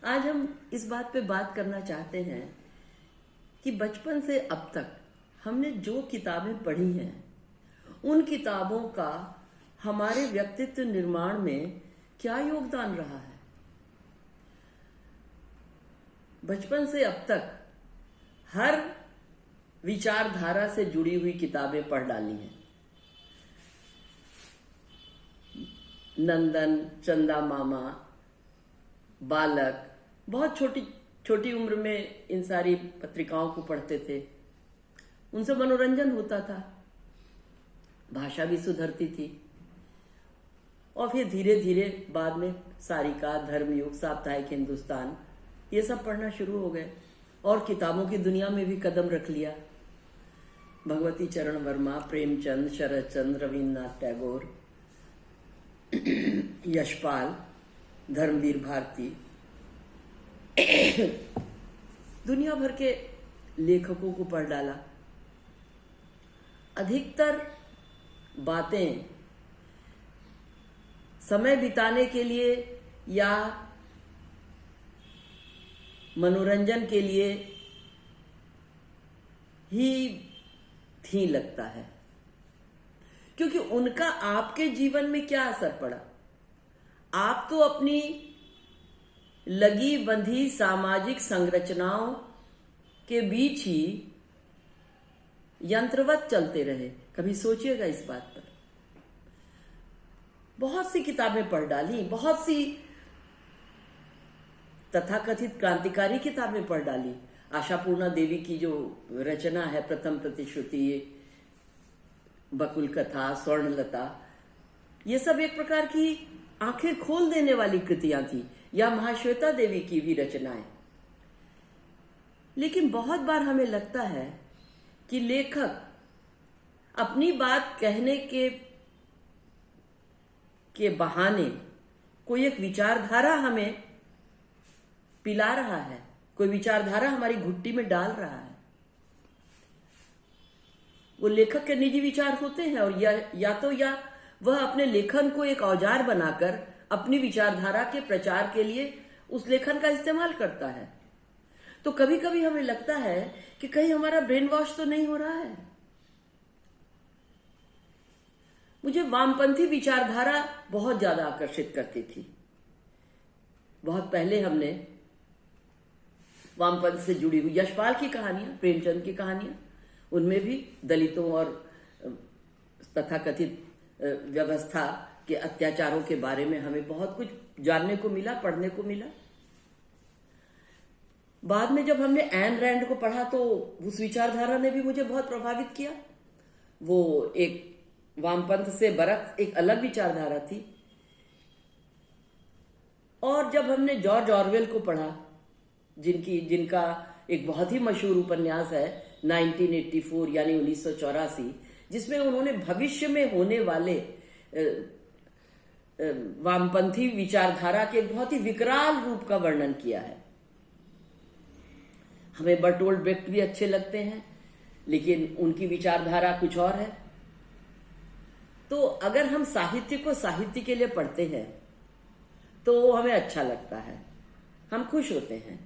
आज हम इस बात पे बात करना चाहते हैं कि बचपन से अब तक हमने जो किताबें पढ़ी हैं उन किताबों का हमारे व्यक्तित्व निर्माण में क्या योगदान रहा है। बचपन से अब तक हर विचारधारा से जुड़ी हुई किताबें पढ़ डाली हैं। नंदन, चंदा मामा, बालक, बहुत छोटी छोटी उम्र में इन सारी पत्रिकाओं को पढ़ते थे। उनसे मनोरंजन होता था, भाषा भी सुधरती थी। और फिर धीरे धीरे बाद में सारिका, धर्मयुग, साप्ताहिक हिंदुस्तान, ये सब पढ़ना शुरू हो गए और किताबों की दुनिया में भी कदम रख लिया। भगवती चरण वर्मा, प्रेमचंद, शरद चंद्र, रविन्द्रनाथ टैगोर, यशपाल, धर्मवीर भारती, दुनिया भर के लेखकों को पढ़ डाला। अधिकतर बातें समय बिताने के लिए या मनोरंजन के लिए ही थी लगता है, क्योंकि उनका आपके जीवन में क्या असर पड़ा। आप तो अपनी लगी बंधी सामाजिक संरचनाओं के बीच ही यंत्रवत चलते रहे। कभी सोचिएगा इस बात पर। बहुत सी किताबें पढ़ डाली, बहुत सी तथाकथित क्रांतिकारी किताबें पढ़ डाली। आशापूर्णा देवी की जो रचना है, प्रथम प्रतिश्रुति, बकुल कथा, स्वर्णलता, ये सब एक प्रकार की आंखें खोल देने वाली कृतियां थी, या महाश्वेता देवी की भी रचनाएं। लेकिन बहुत बार हमें लगता है कि लेखक अपनी बात कहने के बहाने कोई एक विचारधारा हमें पिला रहा है, कोई विचारधारा हमारी घुट्टी में डाल रहा है। वो लेखक के निजी विचार होते हैं, और या वह अपने लेखन को एक औजार बनाकर अपनी विचारधारा के प्रचार के लिए उस लेखन का इस्तेमाल करता है। तो कभी कभी हमें लगता है कि कहीं हमारा ब्रेन वॉश तो नहीं हो रहा है। मुझे वामपंथी विचारधारा बहुत ज्यादा आकर्षित करती थी। बहुत पहले हमने वामपंथ से जुड़ी हुई यशपाल की कहानियां, प्रेमचंद की कहानियां, उनमें भी दलितों और तथाकथित व्यवस्था के अत्याचारों के बारे में हमें बहुत कुछ जानने को मिला, पढ़ने को मिला। बाद में जब हमने एन रैंड को पढ़ा तो उस विचारधारा ने भी मुझे बहुत प्रभावित किया। वो एक वामपंथ से बरक एक अलग विचारधारा थी। और जब हमने जॉर्ज ऑरवेल को पढ़ा, जिनका एक बहुत ही मशहूर उपन्यास है 1984 यानी 1984, जिसमें उन्होंने भविष्य में होने वाले वामपंथी विचारधारा के एक बहुत ही विकराल रूप का वर्णन किया है। हमें बर्टोल्ड ब्रेख्ट भी अच्छे लगते हैं, लेकिन उनकी विचारधारा कुछ और है। तो अगर हम साहित्य को साहित्य के लिए पढ़ते हैं तो हमें अच्छा लगता है, हम खुश होते हैं।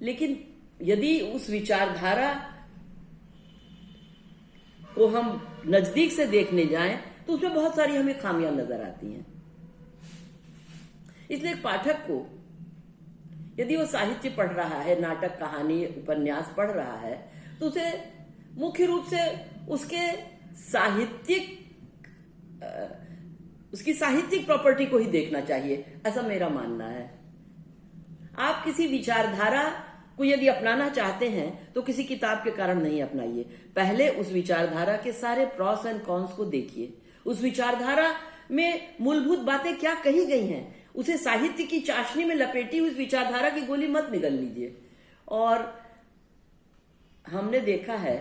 लेकिन यदि उस विचारधारा को हम नजदीक से देखने जाएं तो उसमें बहुत सारी हमें खामियां नजर आती हैं। इसलिए एक पाठक को यदि वो साहित्य पढ़ रहा है, नाटक, कहानी, उपन्यास पढ़ रहा है, तो उसे मुख्य रूप से उसकी साहित्यिक प्रॉपर्टी को ही देखना चाहिए, ऐसा मेरा मानना है। आप किसी विचारधारा को यदि अपनाना चाहते हैं तो किसी किताब के कारण नहीं अपनाइए। पहले उस विचारधारा के सारे प्रॉस एंड कॉन्स को देखिए। उस विचारधारा में मूलभूत बातें क्या कही गई हैं, उसे साहित्य की चाशनी में लपेटी उस विचारधारा की गोली मत निगल लीजिए। और हमने देखा है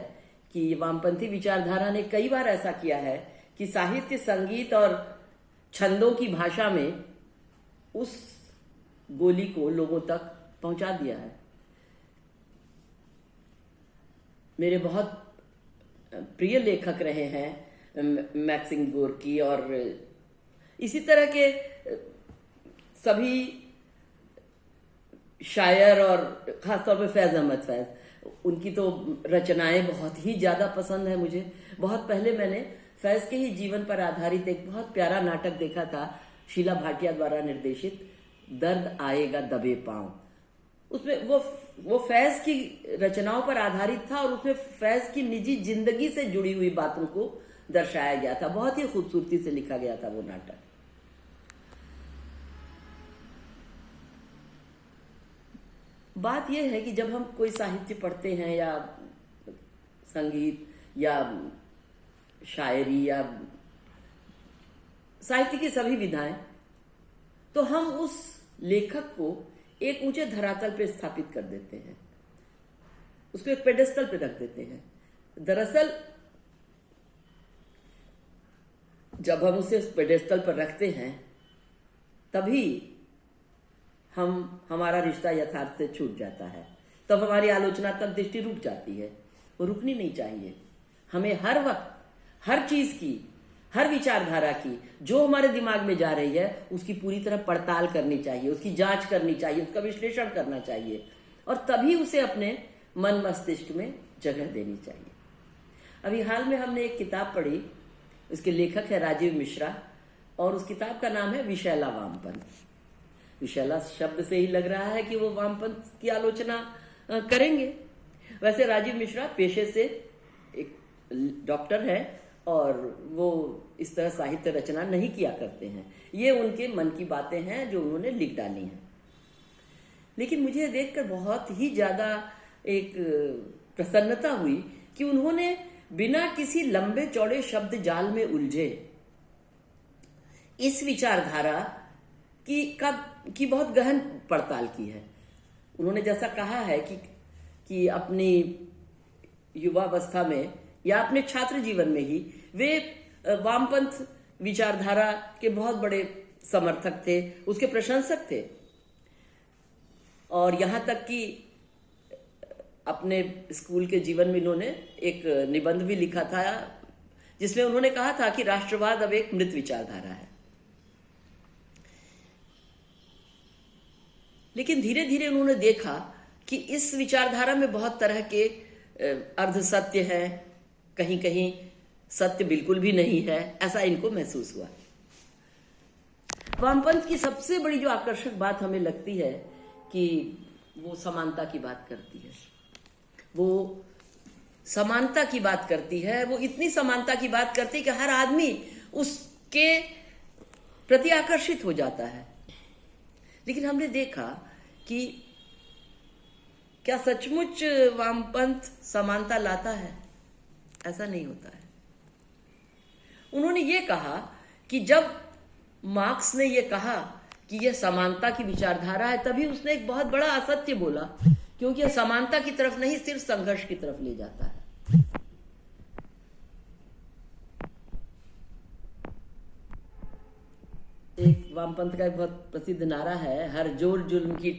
कि वामपंथी विचारधारा ने कई बार ऐसा किया है कि साहित्य, संगीत और छंदों की भाषा में उस गोली को लोगों तक पहुंचा दिया है। मेरे बहुत प्रिय लेखक रहे हैं मैक्सिम गोर्की, और इसी तरह के सभी शायर और खासतौर पे फैज अहमद फैज, उनकी तो रचनाएं बहुत ही ज्यादा पसंद है मुझे। बहुत पहले मैंने फैज के ही जीवन पर आधारित एक बहुत प्यारा नाटक देखा था, शीला भाटिया द्वारा निर्देशित, दर्द आएगा दबे पांव। उसमें वो फैज की रचनाओं पर आधारित था और उसमें फैज की निजी जिंदगी से जुड़ी हुई बातों को दर्शाया गया था। बहुत ही खूबसूरती से लिखा गया था वो नाटक। बात यह है कि जब हम कोई साहित्य पढ़ते हैं या संगीत या शायरी या साहित्य की सभी विधाएं, तो हम उस लेखक को एक ऊंचे धरातल पे स्थापित कर देते हैं, उसको एक पेडेस्टल पे रख देते हैं। दरअसल जब हम उसे पेडेस्टल पर रखते हैं तभी हमारा रिश्ता यथार्थ से छूट जाता है, तब हमारी आलोचनात्मक दृष्टि रुक जाती है। वो रुकनी नहीं चाहिए। हमें हर वक्त हर चीज की, हर विचारधारा की जो हमारे दिमाग में जा रही है उसकी पूरी तरह पड़ताल करनी चाहिए, उसकी जांच करनी चाहिए, उसका विश्लेषण करना चाहिए और तभी उसे अपने मन मस्तिष्क में जगह देनी चाहिए। अभी हाल में हमने एक किताब पढ़ी, उसके लेखक है राजीव मिश्रा और उस किताब का नाम है विशैला वामपंथ। विशैला शब्द से ही लग रहा है कि वो वामपंथ की आलोचना करेंगे। वैसे राजीव मिश्रा पेशे से एक डॉक्टर है और वो इस तरह साहित्य रचना नहीं किया करते हैं। ये उनके मन की बातें हैं जो उन्होंने लिख डाली हैं। लेकिन मुझे देखकर बहुत ही ज्यादा एक प्रसन्नता हुई कि उन्होंने बिना किसी लंबे चौड़े शब्द जाल में उलझे इस विचारधारा की बहुत गहन पड़ताल की है। उन्होंने जैसा कहा है कि अपनी युवावस्था में या अपने छात्र जीवन में ही वे वामपंथ विचारधारा के बहुत बड़े समर्थक थे, उसके प्रशंसक थे और यहां तक कि अपने स्कूल के जीवन में इन्होंने एक निबंध भी लिखा था जिसमें उन्होंने कहा था कि राष्ट्रवाद अब एक मृत विचारधारा है। लेकिन धीरे धीरे उन्होंने देखा कि इस विचारधारा में बहुत तरह के अर्ध सत्य है, कहीं कहीं सत्य बिल्कुल भी नहीं है, ऐसा इनको महसूस हुआ। वामपंथ की सबसे बड़ी जो आकर्षक बात हमें लगती है कि वो समानता की बात करती है। वो समानता की बात करती है, वो इतनी समानता की बात करती है कि हर आदमी उसके प्रति आकर्षित हो जाता है। लेकिन हमने देखा कि क्या सचमुच वामपंथ समानता लाता है? ऐसा नहीं होता है। उन्होंने ये कहा कि जब मार्क्स ने ये कहा कि यह समानता की विचारधारा है, तभी उसने एक बहुत बड़ा असत्य बोला, क्योंकि यह समानता की तरफ नहीं सिर्फ संघर्ष की तरफ ले जाता है। एक वामपंथ का एक बहुत प्रसिद्ध नारा है, हर जोर जुल्म की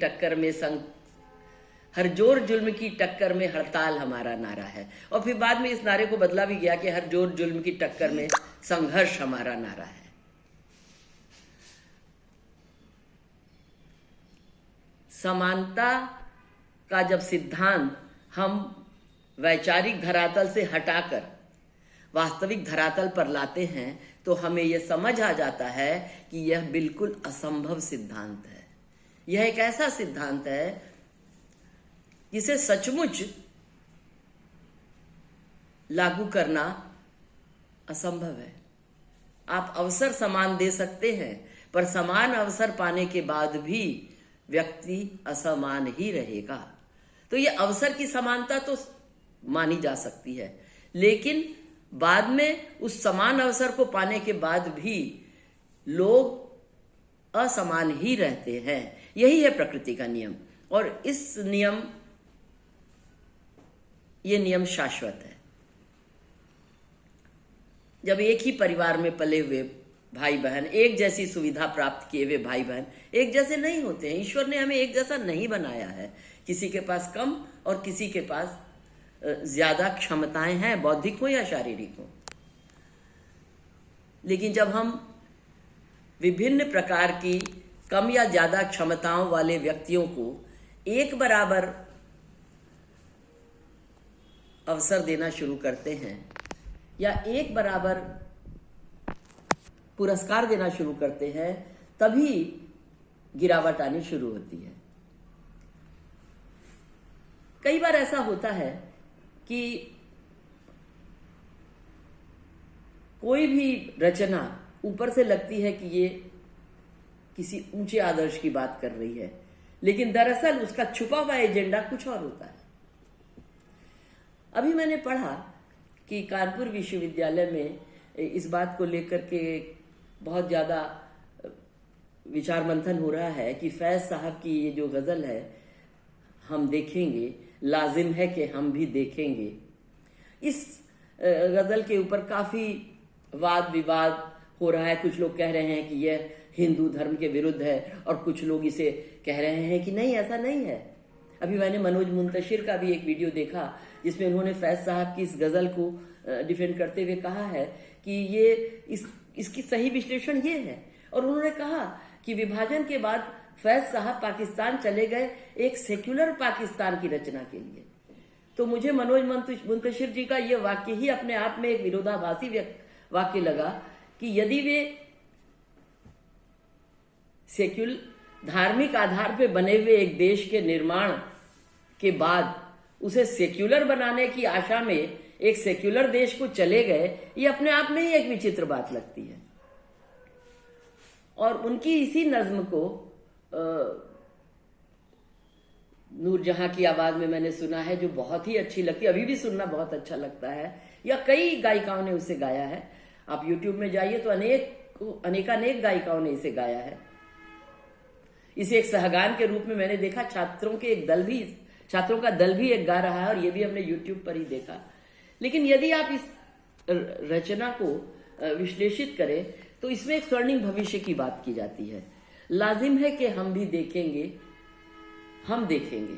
टक्कर में हड़ताल हमारा नारा है। और फिर बाद में इस नारे को बदला भी गया कि हर जोर जुल्म की टक्कर में संघर्ष हमारा नारा है। समानता का जब सिद्धांत हम वैचारिक धरातल से हटाकर वास्तविक धरातल पर लाते हैं तो हमें यह समझ आ जाता है कि यह बिल्कुल असंभव सिद्धांत है। यह एक ऐसा सिद्धांत है जिसे सचमुच लागू करना असंभव है। आप अवसर समान दे सकते हैं, पर समान अवसर पाने के बाद भी व्यक्ति असमान ही रहेगा। तो ये अवसर की समानता तो मानी जा सकती है, लेकिन बाद में उस समान अवसर को पाने के बाद भी लोग असमान ही रहते हैं। यही है प्रकृति का नियम और ये नियम शाश्वत है। जब एक ही परिवार में पले हुए भाई बहन, एक जैसी सुविधा प्राप्त किए हुए भाई बहन एक जैसे नहीं होते हैं। ईश्वर ने हमें एक जैसा नहीं बनाया है। किसी के पास कम और किसी के पास ज्यादा क्षमताएं हैं, बौद्धिक हो या शारीरिक हो। लेकिन जब हम विभिन्न प्रकार की कम या ज्यादा क्षमताओं वाले व्यक्तियों को एक बराबर अवसर देना शुरू करते हैं या एक बराबर पुरस्कार देना शुरू करते हैं, तभी गिरावट आनी शुरू होती है। कई बार ऐसा होता है कि कोई भी रचना ऊपर से लगती है कि ये किसी ऊंचे आदर्श की बात कर रही है, लेकिन दरअसल उसका छुपा हुआ एजेंडा कुछ और होता है। अभी मैंने पढ़ा कि कानपुर विश्वविद्यालय में इस बात को लेकर के बहुत ज्यादा विचार मंथन हो रहा है कि फैज साहब की ये जो गजल है, हम देखेंगे, लाजिम है कि हम भी देखेंगे, इस गजल के ऊपर काफी वाद विवाद हो रहा है। कुछ लोग कह रहे हैं कि यह हिंदू धर्म के विरुद्ध है और कुछ लोग इसे कह रहे हैं कि नहीं, ऐसा नहीं है। अभी मैंने मनोज मुंतशिर का भी एक वीडियो देखा जिसमें उन्होंने फैज साहब की इस गजल को डिफेंड करते हुए कहा है कि ये इसकी सही विश्लेषण ये है, और उन्होंने कहा कि विभाजन के बाद फैज साहब पाकिस्तान चले गए एक सेक्युलर पाकिस्तान की रचना के लिए। तो मुझे मनोज मुंतशिर जी का ये वाक्य ही अपने आप में एक विरोधाभासी वाक्य लगा कि यदि वे धार्मिक आधार पे बने हुए एक देश के निर्माण के बाद उसे सेक्युलर बनाने की आशा में एक सेक्युलर देश को चले गए, ये अपने आप में ही एक विचित्र बात लगती है। और उनकी इसी नज्म को नूरजहां की आवाज में मैंने सुना है, जो बहुत ही अच्छी लगती है, अभी भी सुनना बहुत अच्छा लगता है, या कई गायिकाओं ने उसे गाया है। आप YouTube में जाइए तो अनेकानेक गायिकाओं ने इसे गाया है। इसे एक सहगान के रूप में मैंने देखा, छात्रों का दल भी एक गा रहा है, और ये भी हमने YouTube पर ही देखा। लेकिन यदि आप इस रचना को विश्लेषित करें तो इसमें एक स्वर्णिम भविष्य की बात की जाती है। लाजिम है कि हम भी देखेंगे, हम देखेंगे।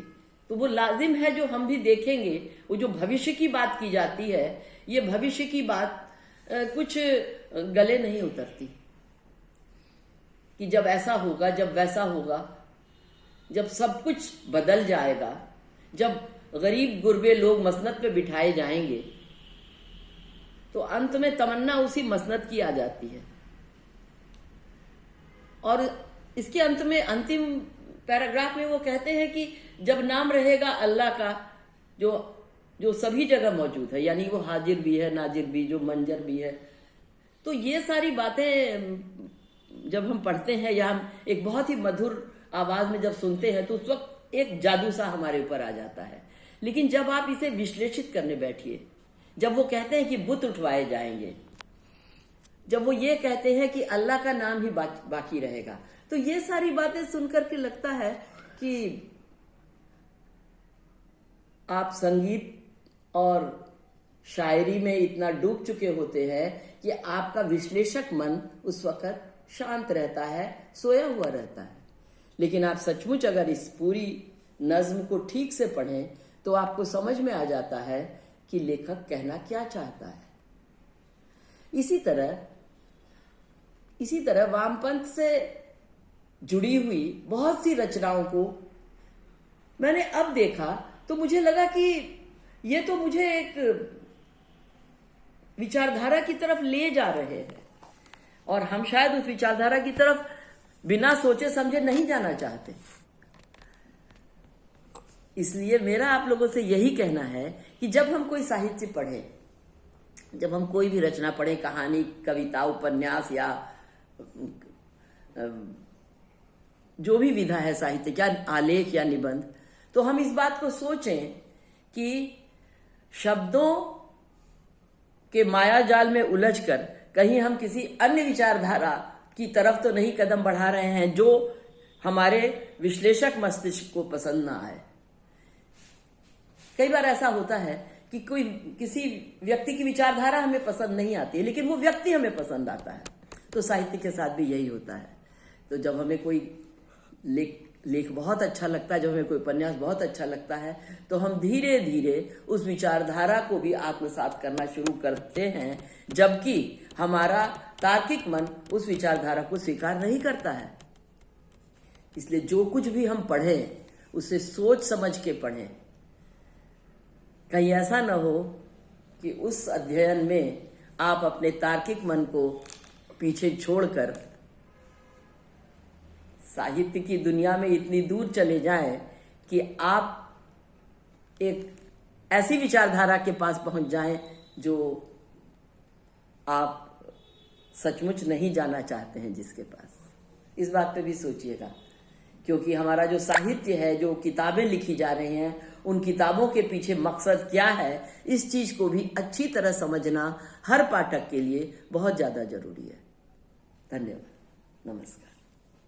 तो वो लाजिम है जो हम भी देखेंगे, वो जो भविष्य की बात की जाती है, ये भविष्य की बात कुछ गले नहीं उतरती कि जब ऐसा होगा, जब वैसा होगा, जब सब कुछ बदल जाएगा, जब गरीब गुरबे लोग मसनद पे बिठाए जाएंगे, तो अंत में तमन्ना उसी मसनद की आ जाती है। और इसके अंत में अंतिम पैराग्राफ में वो कहते हैं कि जब नाम रहेगा अल्लाह का, जो सभी जगह मौजूद है, यानी वो हाजिर भी है, नाजिर भी, जो मंजर भी है। तो ये सारी बातें जब हम पढ़ते हैं या हम एक बहुत ही मधुर आवाज में जब सुनते हैं तो उस वक्त एक जादू सा हमारे ऊपर आ जाता है। लेकिन जब आप इसे विश्लेषित करने बैठिए, जब वो कहते हैं कि बुत उठवाए जाएंगे, जब वो ये कहते हैं कि अल्लाह का नाम ही बाकी रहेगा, तो ये सारी बातें सुनकर के लगता है कि आप संगीत और शायरी में इतना डूब चुके होते हैं कि आपका विश्लेषक मन उस वक्त शांत रहता है, सोया हुआ रहता है। लेकिन आप सचमुच अगर इस पूरी नज्म को ठीक से पढ़ें तो आपको समझ में आ जाता है कि लेखक कहना क्या चाहता है। इसी तरह वामपंथ से जुड़ी हुई बहुत सी रचनाओं को मैंने अब देखा तो मुझे लगा कि ये तो मुझे एक विचारधारा की तरफ ले जा रहे हैं, और हम शायद उस विचारधारा की तरफ बिना सोचे समझे नहीं जाना चाहते। इसलिए मेरा आप लोगों से यही कहना है कि जब हम कोई साहित्य पढ़ें, जब हम कोई भी रचना पढ़ें, कहानी, कविता, उपन्यास या जो भी विधा है साहित्य, क्या आलेख या निबंध, तो हम इस बात को सोचें कि शब्दों के माया जाल में उलझकर कहीं हम किसी अन्य विचारधारा की तरफ तो नहीं कदम बढ़ा रहे हैं जो हमारे विश्लेषक मस्तिष्क को पसंद ना आए। कई बार ऐसा होता है कि किसी व्यक्ति की विचारधारा हमें पसंद नहीं आती है, लेकिन वो व्यक्ति हमें पसंद आता है। तो साहित्य के साथ भी यही होता है। तो जब हमें कोई लेख बहुत अच्छा लगता है, जब हमें कोई उपन्यास बहुत अच्छा लगता है, तो हम धीरे धीरे उस विचारधारा को भी आत्मसात करना शुरू करते हैं, जबकि हमारा तार्किक मन उस विचारधारा को स्वीकार नहीं करता है। इसलिए जो कुछ भी हम पढ़ें उसे सोच समझ के पढ़ें। कहीं ऐसा न हो कि उस अध्ययन में आप अपने तार्किक मन को पीछे छोड़कर साहित्य की दुनिया में इतनी दूर चले जाएं कि आप एक ऐसी विचारधारा के पास पहुंच जाएं जो आप सचमुच नहीं जाना चाहते हैं जिसके पास। इस बात पे भी सोचिएगा, क्योंकि हमारा जो साहित्य है, जो किताबें लिखी जा रही हैं, उन किताबों के पीछे मकसद क्या है, इस चीज को भी अच्छी तरह समझना हर पाठक के लिए बहुत ज्यादा जरूरी है। धन्यवाद। नमस्कार।